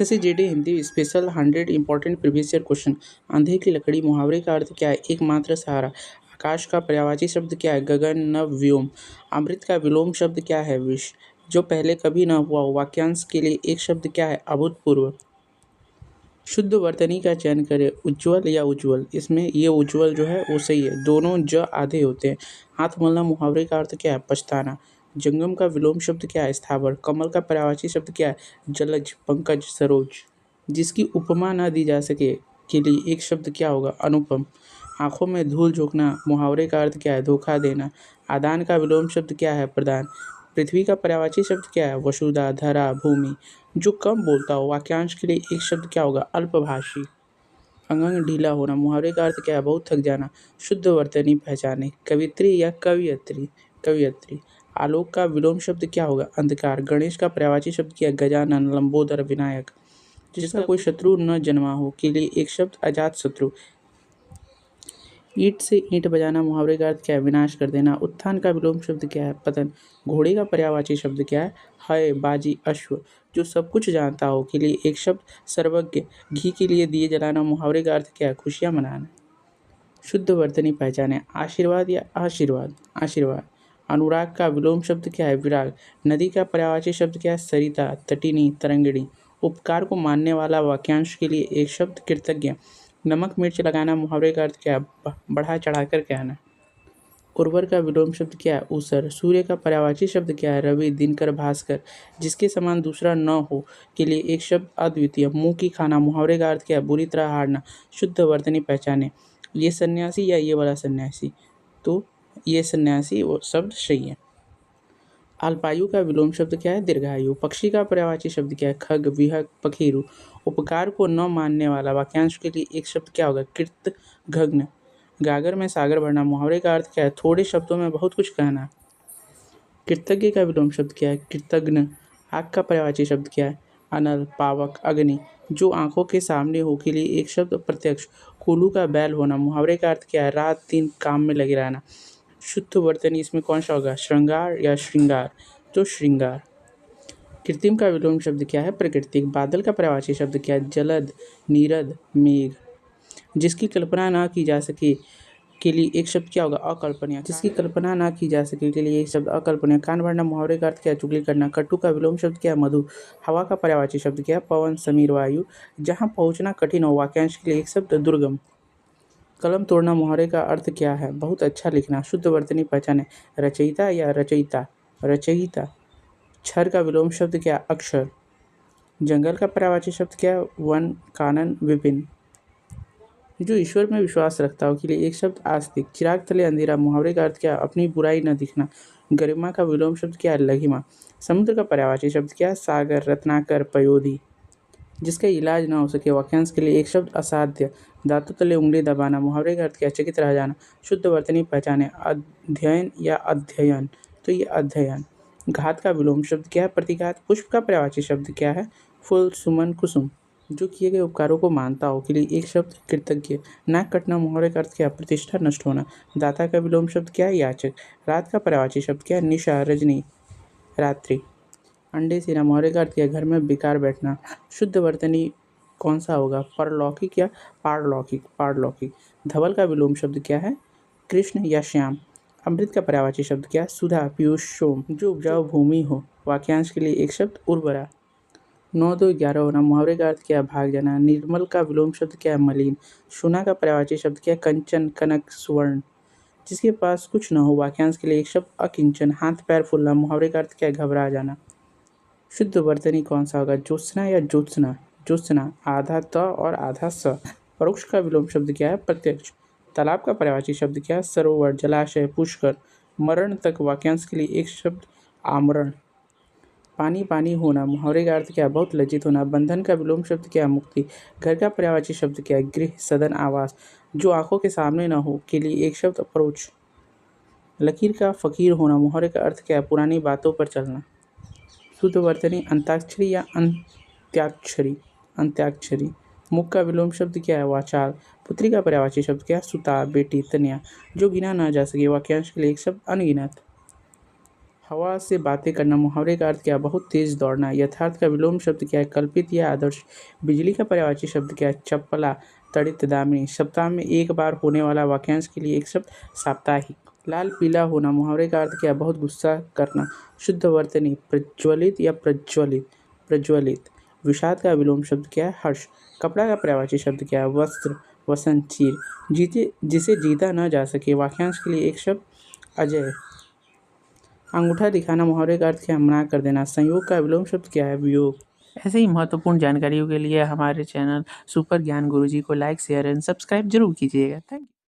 SSC GD Hindi special 100 important previous year question. अंधे की लकड़ी मुहावरे का अर्थ क्या है? एकमात्र सहारा। आकाश का पर्यायवाची शब्द क्या है? गगन नभ व्योम। अमृत का विलोम शब्द क्या है? विष। जो पहले कभी न हुआ हो, वाक्यांश के लिए एक शब्द क्या है? अभूतपूर्व। शुद्ध वर्तनी का चयन करें, उज्ज्वल या उज्ज्वल। इसमें ये उज्ज्वल जो है वो सही है, दोनों ज आधे होते हैं। हाथ मलना मुहावरे का अर्थ क्या है? पछताना। जंगम का विलोम शब्द क्या है? स्थावर। कमल का पर्यायवाची शब्द क्या है? जलज, पंकज, सरोज। जिसकी उपमा न दी जा सके के लिए एक शब्द क्या होगा? अनुपम। आंखों में धूल झोंकना मुहावरे का अर्थ क्या है? धोखा देना। आदान का विलोम शब्द क्या है? प्रदान। पृथ्वी का पर्यायवाची शब्द क्या है? वसुधा, धरा, भूमि। जो कम बोलता हो, वाक्यांश के लिए एक शब्द क्या होगा? अल्पभाषी। अंग ढीला होना मुहावरे का अर्थ क्या है? बहुत थक जाना। शुद्ध वर्तनी पहचाने, कवित्री या कवियत्री। कवियत्री। आलोक का विलोम शब्द क्या होगा? अंधकार। गणेश का पर्यायवाची शब्द क्या है? गजानन, लंबोदर, विनायक। जिसका कोई शत्रु न जन्मा हो के लिए एक शब्द अजात शत्रु। ईंट से ईंट बजाना मुहावरे का अर्थ क्या है? विनाश कर देना। उत्थान का विलोम शब्द क्या है? पतन। घोड़े का पर्यायवाची शब्द क्या है? हय, बाजी, अश्व। जो सब कुछ जानता हो के लिए एक शब्द सर्वज्ञ। घी के लिए दिए जलाना मुहावरे का अर्थ क्या है? खुशियाँ मनाना। शुद्ध वर्तनी पहचाने, आशीर्वाद या आशीर्वाद। आशीर्वाद। अनुराग का विलोम शब्द क्या है? विराग। नदी का पर्यायवाची शब्द क्या है? सरिता, तटिनी, तरंगिणी। उपकार को मानने वाला वाक्यांश के लिए एक शब्द कृतज्ञ। नमक मिर्च लगाना मुहावरे का अर्थ क्या है? बढ़ा चढ़ाकर कहना। उर्वर का विलोम शब्द क्या है? ऊसर। सूर्य का पर्यायवाची शब्द क्या है? रवि, दिनकर, भास्कर। जिसके समान दूसरा न हो के लिए एक शब्द अद्वितीय। मुंह की खाना मुहावरे का अर्थ क्या है? बुरी तरह हारना। शुद्ध वर्तनी पहचाने, ये सन्यासी या ये वाला सन्यासी। तो ये सन्यासी वो शब्द सही है। अल्पायु का विलोम शब्द क्या है? दीर्घायु। पक्षी का पर्यायवाची शब्द क्या है? खग, विहग, पखेरु। उपकार को न मानने वाला वाक्यांश के लिए एक शब्द क्या होगा? कृतघ्न। गागर में सागर भरना मुहावरे का अर्थ क्या है? थोड़े शब्दों में बहुत कुछ कहना। कृतज्ञ का विलोम शब्द क्या है? कृतघ्न। आग का पर्यायवाची शब्द क्या है? अनल, पावक, अग्नि। जो आंखों के सामने हो के लिए एक शब्द प्रत्यक्ष। कोल्हू का बैल होना मुहावरे का अर्थ क्या है? रात दिन काम में लगे रहना। शुद्ध वर्तनी इसमें कौन सा होगा? श्रृंगार या श्रृंगार। तो श्रृंगार। कृत्रिम का विलोम शब्द क्या है? प्राकृतिक। बादल का पर्यायवाची शब्द क्या है? जलद, नीरद, मेघ। जिसकी कल्पना ना की जा सके के लिए एक शब्द क्या होगा? अकल्पनीय। जिसकी कल्पना ना की जा सके के लिए एक शब्द अकल्पनीय। कान भरना मुहावरे का अर्थ क्या है? चुगली करना। कट्टू का विलोम शब्द क्या है? मधु। हवा का पर्यायवाची शब्द क्या है? पवन, समीर, वायु। जहाँ पहुँचना कठिन हो, वाक्यांश के लिए एक शब्द दुर्गम। कलम तोड़ना मुहावरे का अर्थ क्या है? बहुत अच्छा लिखना। शुद्ध वर्तनी पहचाने, रचयिता या रचयिता। रचयिता। क्षर का विलोम शब्द क्या है? अक्षर। जंगल का पर्यायवाची शब्द क्या है? वन, कानन, विपिन। जो ईश्वर में विश्वास रखता हो के लिए एक शब्द आस्तिक। चिराग तले अंधेरा मुहावरे का अर्थ क्या है? अपनी बुराई न दिखना। गरिमा का विलोम शब्द क्या है? लघिमा। समुद्र का पर्यायवाची शब्द क्या है? सागर, रत्नाकर, पयोधी। जिसका इलाज ना हो सके, वाक्यांश के लिए एक शब्द असाध्य। दांतों तले उंगली दबाना मुहावरे का अर्थ क्या है? चकित रह जाना। शुद्ध वर्तनी पहचाने, अध्ययन या अध्ययन। तो ये अध्ययन। घात का विलोम शब्द क्या है? प्रतिघात। पुष्प का पर्यायवाची शब्द क्या है? फूल, सुमन, कुसुम। जो किए गए उपकारों को मानता हो के लिए एक शब्द कृतज्ञ। नाक कटना मुहावरे का अर्थ क्या है? प्रतिष्ठा नष्ट होना। दाता का विलोम शब्द क्या है? याचक। रात का पर्यायवाची शब्द क्या है? निशा, रजनी, रात्रि। अंडे सिरा मुहावरे का अर्थ क्या है? घर में बेकार बैठना। शुद्ध वर्तनी कौन सा होगा? परलौकिक या पारलौकिक? पारलौकिक। धवल का विलोम शब्द क्या है? कृष्ण या श्याम। अमृत का पर्यायवाची शब्द क्या है? सुधा, पीयूष, सोम। जो उपजाऊ भूमि हो, वाक्यांश के लिए एक शब्द उर्वरा। 9 2 11 होना मुहावरे का अर्थ क्या है? भाग जाना। निर्मल का विलोम शब्द क्या है? मलिन। सोना का पर्यायवाची शब्द क्या है? कंचन, कनक, सुवर्ण। जिसके पास कुछ न हो, वाक्यांश के लिए एक शब्द अकिंचन। हाथ पैर फूलना मुहावरे का अर्थ क्या है? घबरा जाना। शुद्ध वर्तनी कौन सा होगा? ज्योत्सना या ज्योत्सना। ज्योत्सना। आधा त और आधा स। परोक्ष का विलोम शब्द क्या है? प्रत्यक्ष। तालाब का पर्यायवाची शब्द क्या है? सरोवर, जलाशय, पुष्कर। मरण तक, वाक्यांश के लिए एक शब्द आमरण। पानी पानी होना मुहावरे का अर्थ क्या है? बहुत लज्जित होना। बंधन का विलोम शब्द क्या है? मुक्ति। घर का पर्यायवाची शब्द क्या है? गृह, सदन, आवास। जो आंखों के सामने न हो के लिए एक शब्द अप्रोच। लकीर का फकीर होना मुहावरे का अर्थ क्या है? पुरानी बातों पर चलना। शुद्ध वर्तनी अंताक्षरी या अंत्याक्षरी। अंत्याक्षरी। मुख का विलोम शब्द क्या है? वाचाल। पुत्री का पर्यायवाची शब्द क्या है? सुता, बेटी, कन्या। जो गिना ना जा सके, वाक्यांश के लिए एक शब्द अनगिनत। हवा से बातें करना, मुहावरे का अर्थ क्या है? बहुत तेज दौड़ना। यथार्थ का विलोम शब्द क्या है? कल्पित या आदर्श। बिजली का पर्यायवाची शब्द क्या है? चपला, तड़ित, दामिनी। सप्ताह में एक बार होने वाला वाक्यांश के लिए एक शब्द साप्ताहिक। लाल पीला होना, मुहावरे का अर्थ क्या है? बहुत गुस्सा करना। शुद्ध वर्तनी, प्रज्वलित या प्रज्वलित, प्रज्वलित। विषाद का विलोम शब्द क्या है? हर्ष। कपड़ा का पर्यायवाची शब्द क्या है? वस्त्र, वसंत, चीर। जिसे जीता न जा सके, वाक्यांश के लिए एक शब्द अजय। अंगूठा दिखाना, मुहावरे का अर्थ क्या है? मना कर देना। संयोग का विलोम शब्द क्या है? वियोग। ऐसे ही महत्वपूर्ण जानकारियों के लिए हमारे चैनल सुपर ज्ञान गुरुजी को लाइक, शेयर एंड सब्सक्राइब जरूर कीजिएगा। Thank you.